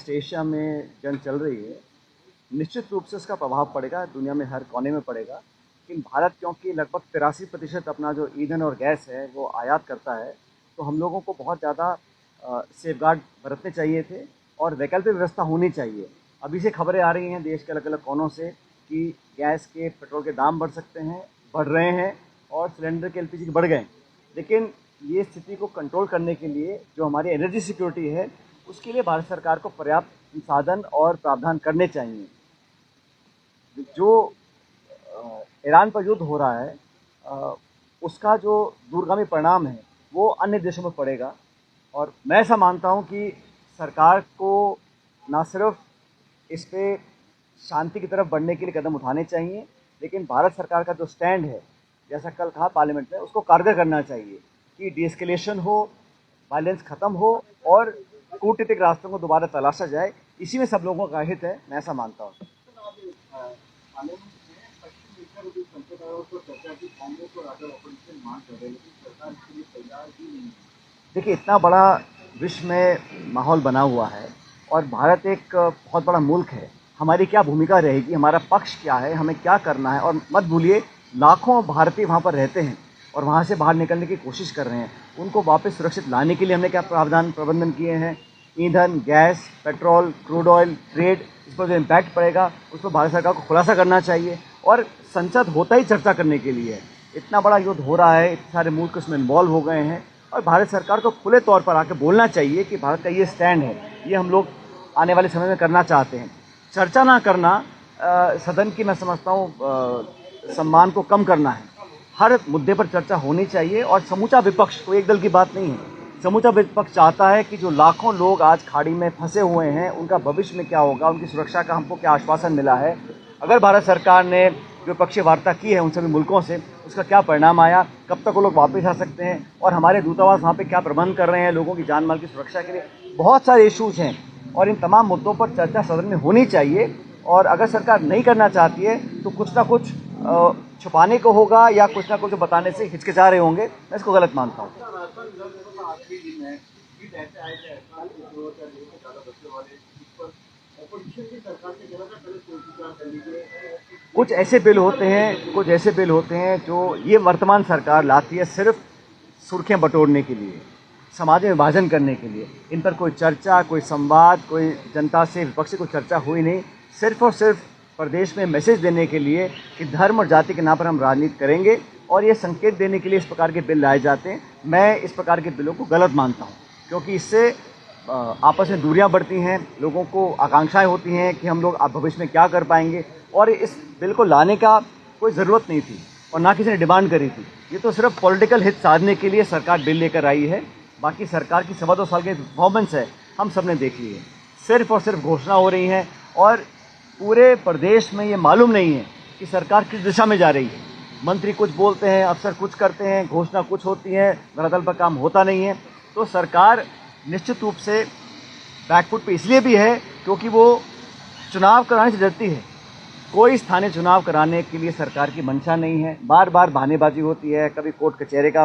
Waste Asia में जंग चल रही है, निश्चित रूप से उसका प्रभाव पड़ेगा, दुनिया में हर कोने में पड़ेगा। लेकिन भारत क्योंकि लगभग 83% अपना जो ईंधन और गैस है वो आयात करता है, तो हम लोगों को बहुत ज़्यादा सेफगार्ड बरतने चाहिए थे और वैकल्पिक व्यवस्था होनी चाहिए। अभी से खबरें आ रही हैं देश के अलग अलग कोनों से कि गैस के, पेट्रोल के दाम बढ़ सकते हैं, बढ़ रहे हैं और सिलेंडर के, एलपीजी के बढ़ गए। लेकिन ये स्थिति को कंट्रोल करने के लिए जो हमारी एनर्जी सिक्योरिटी है, उसके लिए भारत सरकार को पर्याप्त संसाधन और प्रावधान करने चाहिए। जो ईरान पर युद्ध हो रहा है, उसका जो दूरगामी परिणाम है वो अन्य देशों में पड़ेगा। और मैं ऐसा मानता हूं कि सरकार को ना सिर्फ इस पे शांति की तरफ बढ़ने के लिए कदम उठाने चाहिए, लेकिन भारत सरकार का जो स्टैंड है, जैसा कल कहा पार्लियामेंट में, उसको कारगर करना चाहिए कि डीएस्केलेशन हो, वायलेंस खत्म हो और कूटनीतिक रास्तों को दोबारा तलाशा जाए। इसी में सब लोगों का हित है, मैं ऐसा मानता हूँ। देखिए, इतना बड़ा विश्व में माहौल बना हुआ है और भारत एक बहुत बड़ा मुल्क है। हमारी क्या भूमिका रहेगी, हमारा पक्ष क्या है, हमें क्या करना है। और मत भूलिए, लाखों भारतीय वहाँ पर रहते हैं और वहाँ से बाहर निकलने की कोशिश कर रहे हैं। उनको वापस सुरक्षित लाने के लिए हमने क्या प्रबंधन किए हैं। ईंधन, gas, petrol, crude oil, trade, इस पर जो इम्पैक्ट पड़ेगा उस पर भारत सरकार को खुलासा करना चाहिए। और संसद होता ही चर्चा करने के लिए है। इतना बड़ा युद्ध हो रहा है, इतने सारे मुल्क उसमें इन्वॉल्व हो गए हैं और भारत सरकार को खुले तौर पर आकर बोलना चाहिए कि भारत का ये स्टैंड है, ये हम लोग आने वाले समय में करना चाहते हैं। चर्चा ना करना सदन की, मैं समझता हूँ, सम्मान को कम करना है। हर मुद्दे पर चर्चा होनी चाहिए और समूचा विपक्ष, कोई एक दल की बात नहीं है, समूचा विपक्ष चाहता है कि जो लाखों लोग आज खाड़ी में फंसे हुए हैं, उनका भविष्य में क्या होगा, उनकी सुरक्षा का हमको क्या आश्वासन मिला है। अगर भारत सरकार ने द्विपक्षीय वार्ता की है उन सभी मुल्कों से, उसका क्या परिणाम आया, कब तक वो लोग वापस आ सकते हैं और हमारे दूतावास वहाँ पे क्या प्रबंध कर रहे हैं लोगों की जान माल की सुरक्षा के लिए। बहुत सारे इश्यूज हैं और इन तमाम मुद्दों पर चर्चा सदन में होनी चाहिए। और अगर सरकार नहीं करना चाहती है तो कुछ ना कुछ छुपाने को होगा या कुछ ना कुछ बताने से हिचकिचा रहे होंगे। मैं इसको गलत मानता हूँ। कुछ ऐसे बिल होते हैं जो ये वर्तमान सरकार लाती है सिर्फ सुर्खियां बटोरने के लिए, समाज में विभाजन करने के लिए। इन पर कोई चर्चा, कोई संवाद, कोई जनता से, विपक्ष से कोई चर्चा हुई नहीं। सिर्फ और सिर्फ प्रदेश में मैसेज देने के लिए कि धर्म और जाति के नाम पर हम राजनीति करेंगे और ये संकेत देने के लिए इस प्रकार के बिल लाए जाते हैं। मैं इस प्रकार के बिलों को गलत मानता हूँ, क्योंकि इससे आपस में दूरियां बढ़ती हैं, लोगों को आकांक्षाएं होती हैं कि हम लोग भविष्य में क्या कर पाएंगे। और इस बिल को लाने का कोई ज़रूरत नहीं थी और ना किसी ने डिमांड करी थी। ये तो सिर्फ पॉलिटिकल हित साधने के लिए सरकार बिल लेकर आई है। बाकी सरकार की 2.25 साल की परफॉर्मेंस है, हम सब ने देख ली है। सिर्फ और सिर्फ घोषणा हो रही हैं और पूरे प्रदेश में ये मालूम नहीं है कि सरकार किस दिशा में जा रही है। मंत्री कुछ बोलते हैं, अफसर कुछ करते हैं, घोषणा कुछ होती है, धरातल पर काम होता नहीं है। तो सरकार निश्चित रूप से बैकफुट पे इसलिए भी है क्योंकि वो चुनाव कराने से डरती है। कोई स्थानीय चुनाव कराने के लिए सरकार की मंशा नहीं है। बार बार बहानेबाजी होती है, कभी कोर्ट कचहरे का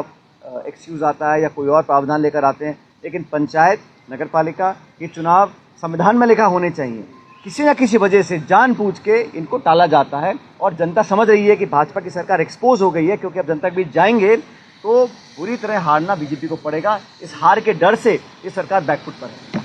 एक्सक्यूज़ आता है या कोई और प्रावधान लेकर आते हैं। लेकिन पंचायत, नगरपालिका ये चुनाव संविधान में लिखा होने चाहिए। किसी न किसी वजह से जानबूझ के इनको टाला जाता है और जनता समझ रही है कि भाजपा की सरकार एक्सपोज हो गई है, क्योंकि अब जनता के बीच जाएंगे तो बुरी तरह हारना बीजेपी को पड़ेगा। इस हार के डर से ये सरकार बैकफुट पर है।